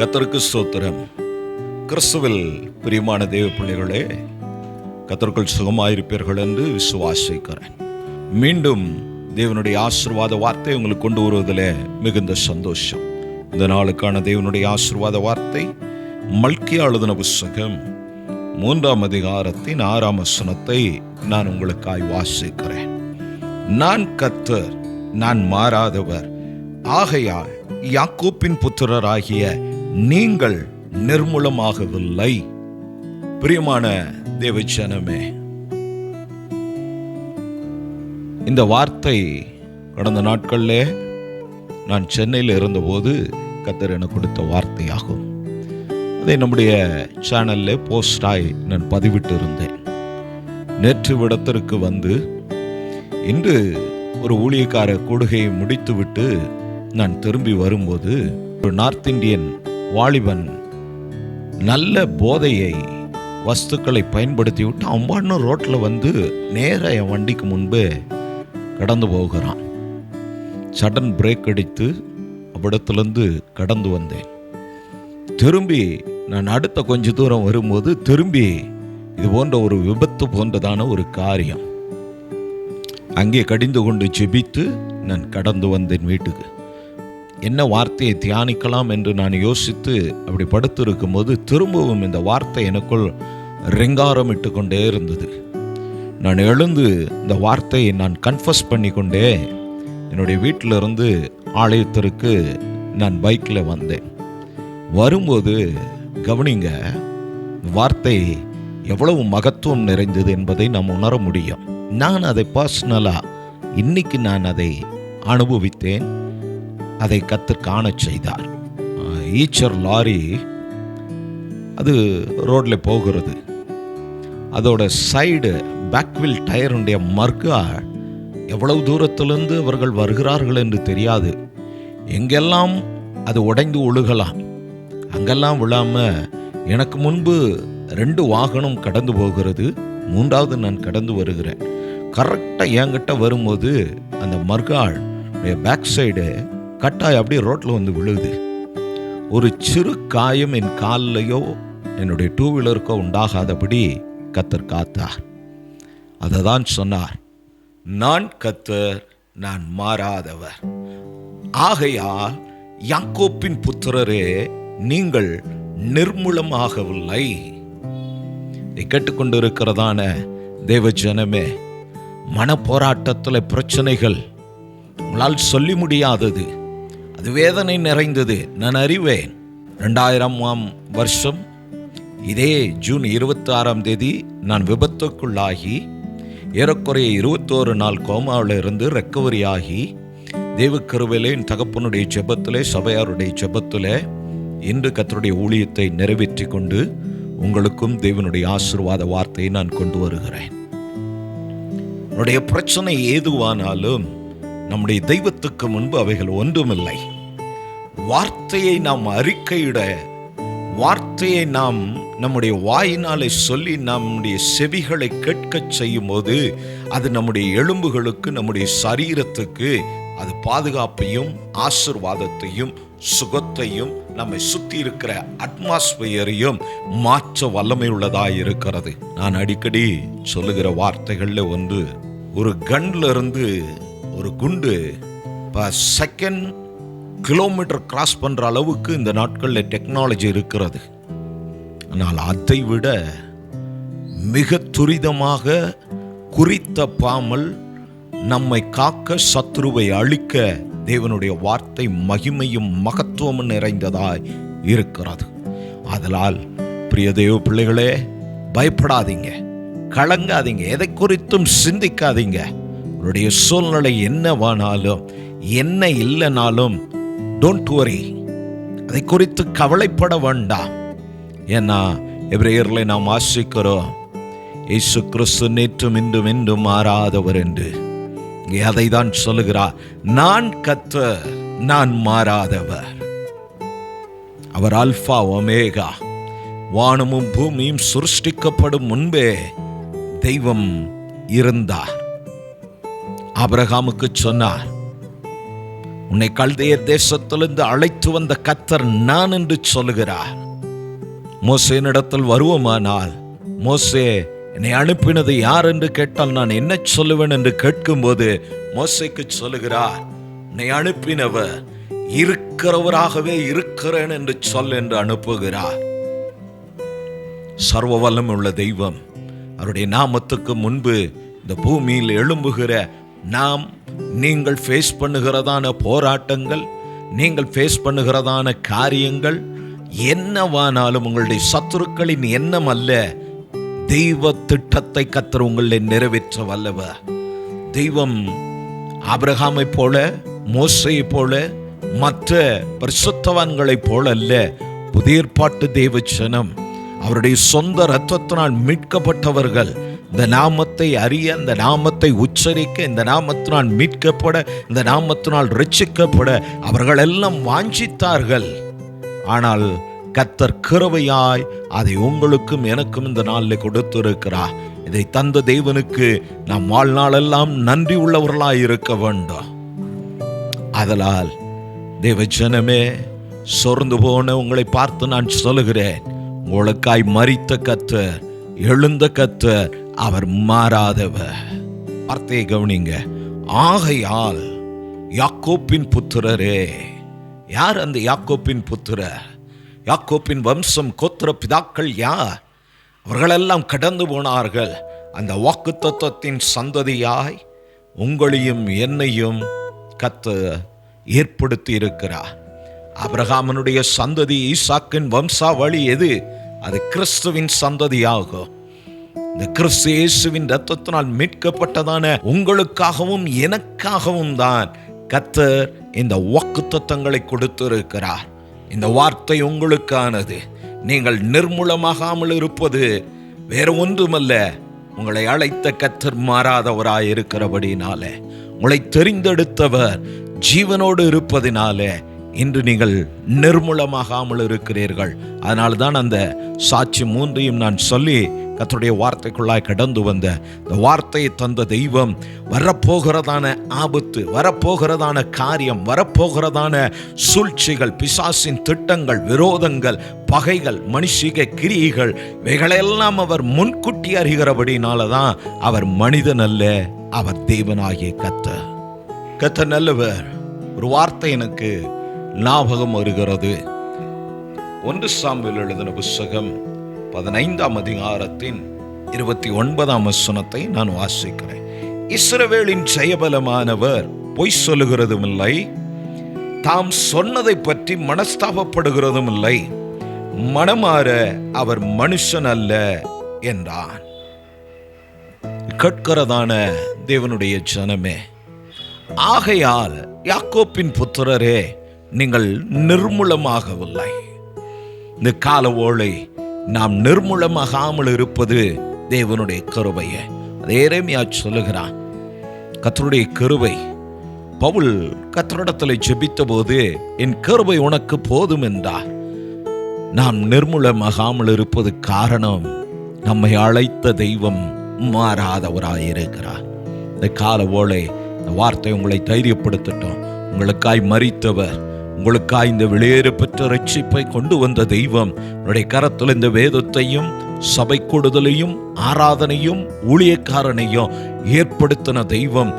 கர்த்தருக்கு ஸ்தோத்திரம். கிறிஸ்துவில் பிரியமான தேவ பிள்ளைகளே, கர்த்தருக்குள் சுகமாயிருப்பீர்கள் என்று விசுவாசிக்கிறேன். மீண்டும் தேவனுடைய ஆசீர்வாத வார்த்தை உங்களுக்கு கொண்டு வருவதில் மிகுந்த சந்தோஷம். இந்த நாளுக்கான தேவனுடைய ஆசீர்வாத வார்த்தை மல்கியா எழுதின புத்தகம் 3ஆம் அதிகாரத்தின் 6ஆம் வசனத்தை நான் உங்களுக்காய் வாசிக்கிறேன். நான் கர்த்தர், நான் மாறாதவர், ஆகையால் யாக்கோப்பின் புத்திரராகிய நீங்கள் நிர்மூலமாகவில்லை. பிரியமான தேவஜனமே, இந்த வார்த்தை கடந்த நாட்களிலே நான் சென்னையில் இருந்தபோது கர்த்தர் எனக்கு கொடுத்த வார்த்தையாகும். அதை நம்முடைய சேனலில் போஸ்டாய் நான் பதிவிட்டு இருந்தேன். நேற்று விடத்திற்கு வந்து இன்று ஒரு ஊழியக்கார கூடுகையை முடித்துவிட்டு நான் திரும்பி வரும்போது ஒரு நார்த் இந்தியன் வாலிபன் நல்ல போதையை வஸ்துக்களை பயன்படுத்தி விட்டு அம்பான்னு ரோட்டில் வந்து நேராக என் வண்டிக்கு முன்பே கடந்து போகிறான். சடன் பிரேக் அடித்து அவ்விடத்துலேருந்து கடந்து வந்தேன். திரும்பி நான் அடுத்த கொஞ்ச தூரம் வரும்போது திரும்பி இது போன்ற ஒரு விபத்து போன்றதான ஒரு காரியம். அங்கே கடிந்து கொண்டு ஜெபித்து நான் கடந்து வந்தேன் வீட்டுக்கு. என்ன வார்த்தையை தியானிக்கலாம் என்று நான் யோசித்து அப்படி படுத்திருக்கும் போது திரும்பவும் இந்த வார்த்தை எனக்குள் ரிங்காரமிட்டு கொண்டே இருந்தது. நான் எழுந்து இந்த வார்த்தையை நான் கன்ஃபஸ் பண்ணி கொண்டே என்னுடைய வீட்டிலிருந்து ஆலயத்திற்கு நான் பைக்கில் வந்தேன். வரும்போது கவனிங்க, வார்த்தை எவ்வளவு மகத்துவம் நிறைந்தது என்பதை நாம் உணர முடியும். நான் அதை பர்சனலாக இன்னைக்கு நான் அதை அனுபவித்தேன். அதை கர்த்தர் காண செய்தார். ஈச்சர் லாரி அது ரோட்டில் போகிறது. அதோட சைடு பேக்வில் டயருடைய மர்கா எவ்வளவு தூரத்திலிருந்து அவர்கள் வருகிறார்கள் என்று தெரியாது. எங்கெல்லாம் அது உடைந்து ஒழுகலாம், அங்கெல்லாம் விழாமல் எனக்கு முன்பு 2 வாகனம் கடந்து போகிறது. 3வது நான் கடந்து வருகிறேன். கரெக்டாக என்கிட்ட வரும்போது அந்த மர்காள் பேக் சைடு கட்டாய் அப்படியே ரோட்டில் வந்து விழுது. ஒரு சிறு காயம் என் காலிலையோ என்னுடைய 2 வீலருக்கோ உண்டாகாதபடி கர்த்தர் காத்தார். அதை தான் சொன்னார், நான் கர்த்தர், நான் மாறாதவர், ஆகையால் யாக்கோப்பின் புத்திரரே நீங்கள் நிர்மூலமாகவில்லை. கேட்டுக்கொண்டிருக்கிறதான தேவ ஜனமே, மன போராட்டத்தில் பிரச்சனைகள் உங்களால் சொல்லி முடியாதது, அது வேதனை நிறைந்தது, நான் அறிவேன். 2000ஆம் வருஷம் இதே ஜூன் 26ஆம் தேதி நான் விபத்துக்குள்ளாகி ஏறக்குறைய 21 நாள் கோமாவில் இருந்து ரெக்கவரி ஆகி தேவக்கருவிலே என் தகப்பனுடைய ஜெபத்திலே, சபையாருடைய ஜெபத்திலே இன்று கர்த்தருடைய ஊழியத்தை நிறைவேற்றி கொண்டு உங்களுக்கும் தேவனுடைய ஆசீர்வாத வார்த்தையை நான் கொண்டு வருகிறேன். என்னுடைய பிரச்சனை ஏதுவானாலும் நம்முடைய தெய்வத்துக்கு முன்பு அவைகள் ஒன்றுமில்லை. வார்த்தையை நாம் அறிக்கையிட, வார்த்தையை நாம் நம்முடைய வாயினாலே சொல்லி நம்முடைய செவிகளை கேட்கச் செய்யும் போது அது நம்முடைய எலும்புகளுக்கு, நம்முடைய சரீரத்துக்கு அது பாதுகாப்பையும் ஆசீர்வாதத்தையும் சுகத்தையும் நம்மை சுற்றி இருக்கிற அட்மாஸ்பியரையும் மாற்ற வல்லமை உள்ளதாக இருக்கிறது. நான் அடிக்கடி சொல்லுகிற வார்த்தைகளில் ஒன்று, ஒரு கன்ல இருந்து ஒரு குண்டு செகண்ட் கிலோமீட்டர் கிராஸ் பண்ணுற அளவுக்கு இந்த நாட்களில் டெக்னாலஜி இருக்கிறது. ஆனால் அதை விட மிக துரிதமாக குறித்தப்பாமல் நம்மை காக்க, சத்துருவை அழிக்க தேவனுடைய வார்த்தை மகிமையும் மகத்துவமும் நிறைந்ததாய் இருக்கிறது. அதனால் பிரிய தேவ பிள்ளைகளே, பயப்படாதீங்க, கலங்காதீங்க, எதை குறித்தும் சிந்திக்காதீங்க. உங்களுடைய சூழ்நிலை என்னவானாலும் என்ன இல்லைனாலும் டோன்ட் வரி, அதை குறித்து கவலைப்பட வேண்டாம். ஏன்னா எபிரேயர்ல நாம் வாசிக்கிறோம், இயேசு கிறிஸ்து நேற்றும் இன்றும் என்றும் மாறாதவர் என்று. அதை தான் சொல்லுகிறார், நான் கர்த்தர், நான் மாறாதவர். அவர் அல்பா ஒமேகா. வானமும் பூமியும் சிருஷ்டிக்கப்படும் முன்பே தெய்வம் இருந்தார். ஆபிரகாமுக்கு சொன்னார், உன்னை கல்தேயர் தேசத்திலிருந்து அழைத்து வந்த கர்த்தர் நான் என்று சொல்லுகிறார். மோசேனிடத்தில் வருவோமானால், மோசே என்னை அனுப்பினது யார் என்று கேட்டால் நான் என்ன சொல்லுவேன் என்று கேட்கும்போது மோசேக்கு சொல்லுகிறார், என்னை அனுப்பினவர் இருக்கிறவராகவே இருக்கிறேன் என்று சொல் என்று அனுப்புகிறார். சர்வ வல்லமை உள்ள தெய்வம் அவருடைய நாமத்துக்கு முன்பு இந்த பூமியில் எழும்புகிற நாம், நீங்கள் ஃபேஸ் பண்ணுகிறதான போராட்டங்கள், நீங்கள் ஃபேஸ் பண்ணுகிறதான காரியங்கள் என்னவானாலும் உங்களுடைய சத்துருக்களின் எண்ணம் அல்ல, தெய்வ திட்டத்தை கர்த்தர் உங்களை நிறைவேற்ற வல்லவர். தெய்வம் ஆபிரகாமை போல, மோசேயை போல, மற்ற பரிசுத்தவான்களைப் போல அல்ல. புதிய ஏற்பாட்டு தேவ ஜனம், அவருடைய சொந்த இரத்தத்தினால் மீட்கப்பட்டவர்கள், இந்த நாமத்தை அறிய, இந்த நாமத்தை உச்சரிக்க, இந்த நாமத்தினால் மீட்கப்பட, இந்த நாமத்தினால் ரட்சிக்கப்பட அவர்கள் எல்லாம் வாஞ்சித்தார்கள். ஆனால் கர்த்தர் கிருபையாய் அதை உங்களுக்கும் எனக்கும் இந்த நாளில் கொடுத்திருக்கிறார். இதை தந்த தேவனுக்கு நாம் வாழ்நாளெல்லாம் நன்றி உள்ளவர்களாய் இருக்க வேண்டும். அதனால் தேவ ஜனமே, சோர்ந்து போன உங்களை பார்த்து நான் சொல்லுகிறேன், உங்களுக்காய் மரித்த கர்த்தர், எழுந்த கர்த்தர், அவர் மாறாதவர். வார்த்தையை கவனிங்க. ஆகையால் யாக்கோப்பின் புத்திரரே. யார் அந்த யாக்கோப்பின் புத்திரர்? யாக்கோப்பின் வம்சம், கோத்திர பிதாக்கள் யார்? அவர்களெல்லாம் கடந்து போனார்கள். அந்த வாக்குத்தத்தத்தின் சந்ததியாய் உங்களையும் என்னையும் கர்த்தர் ஏற்படுத்தி இருக்கிறார். ஆபிரகாமனுடைய சந்ததி, ஈசாக்கின் வம்சாவளி எது? அது கிறிஸ்துவின் சந்ததியாகும். இந்த கிறிஸ்து இயேசுவின் இரத்தத்தினால் மீட்கப்பட்டதான உங்களுக்காகவும் எனக்காகவும் தான் கர்த்தர் இந்த வாக்குத்தத்தங்களை கொடுத்திருக்கிறார். இந்த வார்த்தை உங்களுக்கானது. நீங்கள் நிர்மூலமாகாமல் இருப்பது வேற ஒன்றுமல்ல, உங்களை அழைத்த கர்த்தர் மாறாதவராயிருக்கிறபடினால, உங்களை தெரிந்தெடுத்தவர் ஜீவனோடு இருப்பதினாலே இன்று நீங்கள் நிர்மூலமாகாமல் இருக்கிறீர்கள். அதனால தான் அந்த சாட்சி மூன்றையும் நான் சொல்லி கர்த்தருடைய வார்த்தைக்குள்ளாய் கடந்து வந்த இந்த வார்த்தையை தந்த தெய்வம், வரப்போகிறதான ஆபத்து, வரப்போகிறதான காரியம், வரப்போகிறதான சூழ்ச்சிகள், பிசாசின் திட்டங்கள், விரோதங்கள், பகைகள், மனுஷிக கிரியைகள், இவைகளெல்லாம் அவர் முன்கூட்டி அறிகிறபடினால தான் அவர் மனிதன் அல்ல, அவர் தேவனாகிய கர்த்தர். கர்த்தர் நல்லவர். ஒரு வார்த்தை எனக்கு ஞாபகம் வருகிறது. 1 சாமுவேல் எழுதின புத்தகம் 15ஆம் அதிகாரத்தின் 29ஆம் வசனத்தை நான் வாசிக்கிறேன். இஸ்ரவேலின் ஜெயபலமானவர் பொய் சொல்லுகிறதும் இல்லை, தாம் சொன்னதை பற்றி மனஸ்தாபப்படுகிறதும் இல்லை, மனமாற அவர் மனுஷன் அல்ல என்றான். கேட்கிறதான தேவனுடைய ஜனமே, ஆகையால் யாக்கோப்பின் புத்திரரே, நீங்கள் நிர்மூலமாகவில்லை. இந்த கால ஓளை நாம் நிர்மூலமாகாமல் இருப்பது தேவனுடைய கிருபையே. அதே எரேமியா சொல்லுகிறான், கர்த்தருடைய கிருபை. பவுல் கர்த்தரிடத்தில் ஜெபித்த போது என் கிருபை உனக்கு போதும் என்றார். நாம் நிர்மூலமாகாமல் இருப்பது காரணம், நம்மை அழைத்த தெய்வம் மாறாதவராயிருக்கிறார். இந்த கால ஓளை இந்த வார்த்தை உங்களை தைரியப்படுத்தட்டும். உங்களுக்காய் மரித்தவர், உங்களுக்காய் இந்த வெளியேற பெற்ற ரட்சிப்பை கொண்டு வந்த தெய்வம், உங்களுடைய கரத்தில் இந்த வேதத்தையும் சபை கூடுதலையும் ஆராதனையும் ஊழியக்காரனையும் ஏற்படுத்தின தெய்வம்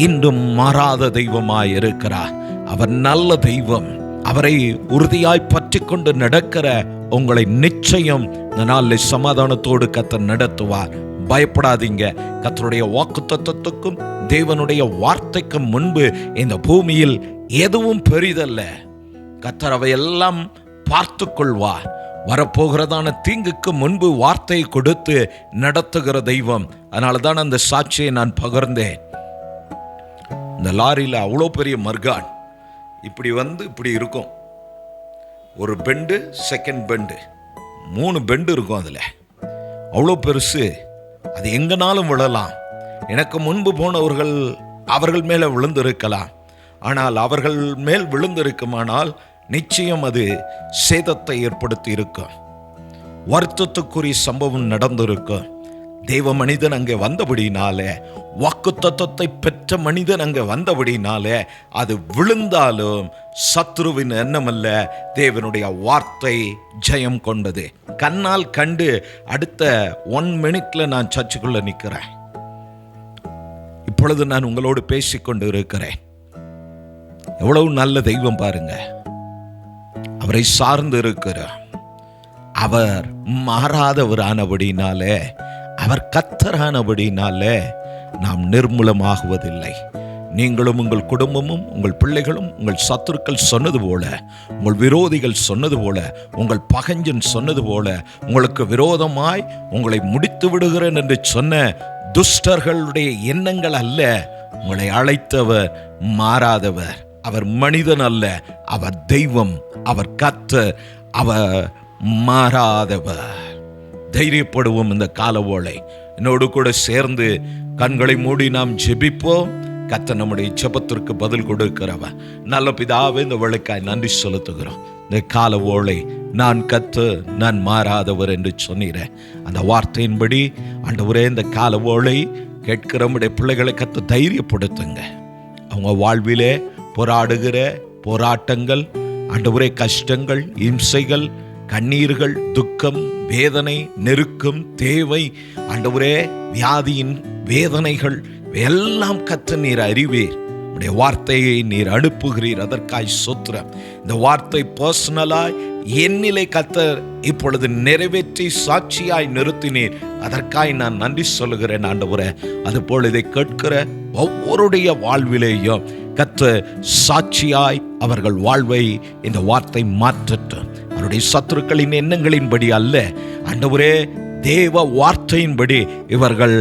இன்றும் மாறாத தெய்வமாய் இருக்கிறார். அவர் நல்ல தெய்வம். அவரை உறுதியாய் பற்றி கொண்டு நடக்கிற உங்களை நிச்சயம் இந்த நாளில் சமாதானத்தோடு கர்த்தர் நடத்துவார். பயப்படாதீங்க. கர்த்தருடைய வாக்குத்தத்தத்துக்கும் தேவனுடைய வார்த்தைக்கும் முன்பு இந்த பூமியில் எதுவும் பெரிதல்ல. கர்த்தர் அவையெல்லாம் பார்த்து கொள்வார். வரப்போகிறதான தீங்குக்கு முன்பு வார்த்தையை கொடுத்து நடத்துகிற தெய்வம். அதனால தான் அந்த சாட்சியை நான் பகிர்ந்தேன். இந்த லாரியில் அவ்வளோ பெரிய மர்கான் இப்படி வந்து இப்படி இருக்கும். ஒரு பெண்டு, செகண்ட் பெண்டு, 3 பெண்டு இருக்கும். அதில் அவ்வளோ பெருசு. அது எங்கனாலும் விழலாம். எனக்கு முன்பு போனவர்கள் அவர்கள் மேலே விழுந்திருக்கலாம். ஆனால் அவர்கள் மேல் விழுந்திருக்குமானால் நிச்சயம் அது சேதத்தை ஏற்படுத்தி இருக்கும். வருத்தத்துக்குரிய சம்பவம் நடந்திருக்கும். தெய்வ மனிதன் அங்கே வந்தபடினாலே, வாக்குத்தத்தத்தை பெற்ற மனிதன் அங்கே வந்தபடினாலே, அது விழுந்தாலும் சத்ருவின் எண்ணமல்ல, தேவனுடைய வார்த்தை ஜெயம் கொண்டது. கண்ணால் கண்டு அடுத்த 1 மினிட்ல நான் சர்ச்சுக்குள்ள நிற்கிறேன். இப்பொழுது நான் உங்களோடு பேசிக்கொண்டு இருக்கிறேன். எவ்வளவு நல்ல தெய்வம் பாருங்க. அவரை சார்ந்து இருக்கிறார். அவர் மாறாதவர் ஆனபடினாலே, அவர் கர்த்தரானபடினாலே நாம் நிர்மூலமாகுவதில்லை. நீங்களும் உங்கள் குடும்பமும் உங்கள் பிள்ளைகளும் உங்கள் சத்துருக்கள் சொன்னது போல, உங்கள் விரோதிகள் சொன்னது போல, உங்கள் பகைஞன் சொன்னது போல, உங்களுக்கு விரோதமாய் உங்களை முடித்து விடுகிறேன் என்று சொன்ன துஷ்டர்களுடைய எண்ணங்கள் அல்ல. உங்களை அழைத்தவர் மாறாதவர். அவர் மனிதன் அல்ல, அவர் தெய்வம், அவர் கர்த்தர், அவர் மாறாதவர். தைரியப்படுவோம். இந்த கால ஓலை என்னோடு கூட சேர்ந்து கண்களை மூடி நாம் ஜெபிப்போம். கர்த்தர் நம்முடைய ஜெபத்திற்கு பதில் கொடுக்கிறவர். நல்ல பிதாவே, இந்த வேளைக்காய் நன்றி செலுத்துகிறோம். இந்த கால ஓலை நான் கர்த்தர், நான் மாறாதவர் என்று சொன்னீரேன். அந்த வார்த்தையின்படி ஆண்டவரே, இந்த கால ஓலை கேட்கிற நம்முடைய பிள்ளைகளை கர்த்தர் தைரியப்படுத்துங்க. அவங்க வாழ்விலே போராடுகிற போராட்டங்கள், ஆண்டவரே, கஷ்டங்கள், இம்சைகள், கண்ணீர்கள், துக்கம், வேதனை, நெருக்கம், தேவை, ஆண்டவரே, வியாதியின் வேதனைகள் எல்லாம் கர்த்தர் நீர் அறிவீர். உடைய வார்த்தையை நீர் அனுப்புகிறீர். அதற்காய் ஸ்தோத்திரம். இந்த வார்த்தை பர்சனலாய் என்னிலே கர்த்தர் இப்பொழுது நிறைவேற்றி சாட்சியாய் நிறுத்தினீர். அதற்காய் நான் நன்றி சொல்லுகிறேன் ஆண்டவரே. அதுபோல் இதை கேட்கிற ஒவ்வொருடைய வாழ்விலேயும் கர்த்தர் சாட்சியாய் அவர்கள் வாழ்வை இந்த வார்த்தை மாற்றட்டும். அவருடைய சத்துருக்களின் எண்ணங்களின்படி அல்ல ஆண்டவரே, தேவ வார்த்தையின்படி இவர்கள்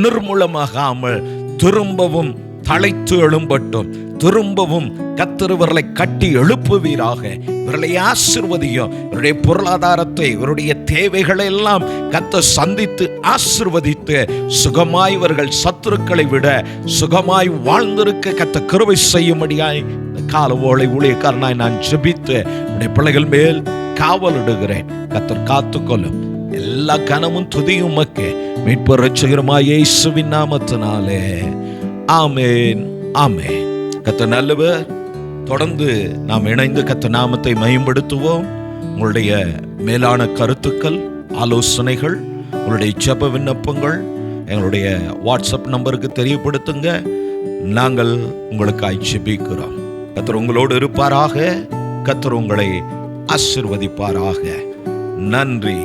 நிர்மூலமாகாமல் திரும்பவும் தழைத்து எழும்பட்டும். திரும்பவும் கர்த்தர் இவர்களை கட்டி எழுப்புவீராக. இவர்களை ஆசீர்வதியும். இவருடைய பொருளாதாரத்தை, இவருடைய தேவைகளை எல்லாம் கர்த்தர் சந்தித்து ஆசீர்வதித்து சுகமாய் இவர்கள் சத்துருக்களை விட சுகமாய் வாழ்ந்திருக்க கர்த்தர் கிருபை செய்யும்படியாய் கால ஓலை ஊழியக்காரனாய் நான் ஜெபித்து உடைய பிள்ளைகள் மேல் காவலிடுகிறேன். கர்த்தர் காத்துக்கொள்ளும். எல்லா கனமும் துதியும் உமக்கே, மீட்பர் இரட்சகருமாய் இயேசுவின் நாமத்தினாலே. ஆமென், ஆமென். கர்த்தர் நல்லவர். தொடர்ந்து நாம் இணைந்து கர்த்தர் நாமத்தை மகிமைப்படுத்துவோம். உங்களுடைய மேலான கருத்துக்கள், ஆலோசனைகள், உங்களுடைய ஜெப விண்ணப்பங்கள் எங்களுடைய வாட்ஸ்அப் நம்பருக்கு தெரியப்படுத்துங்க. நாங்கள் உங்களுக்காய் ஜெபிக்கிறோம். கர்த்தர் உங்களோடு இருப்பாராக. கர்த்தர் உங்களை ஆசீர்வதிப்பாராக. நன்றி.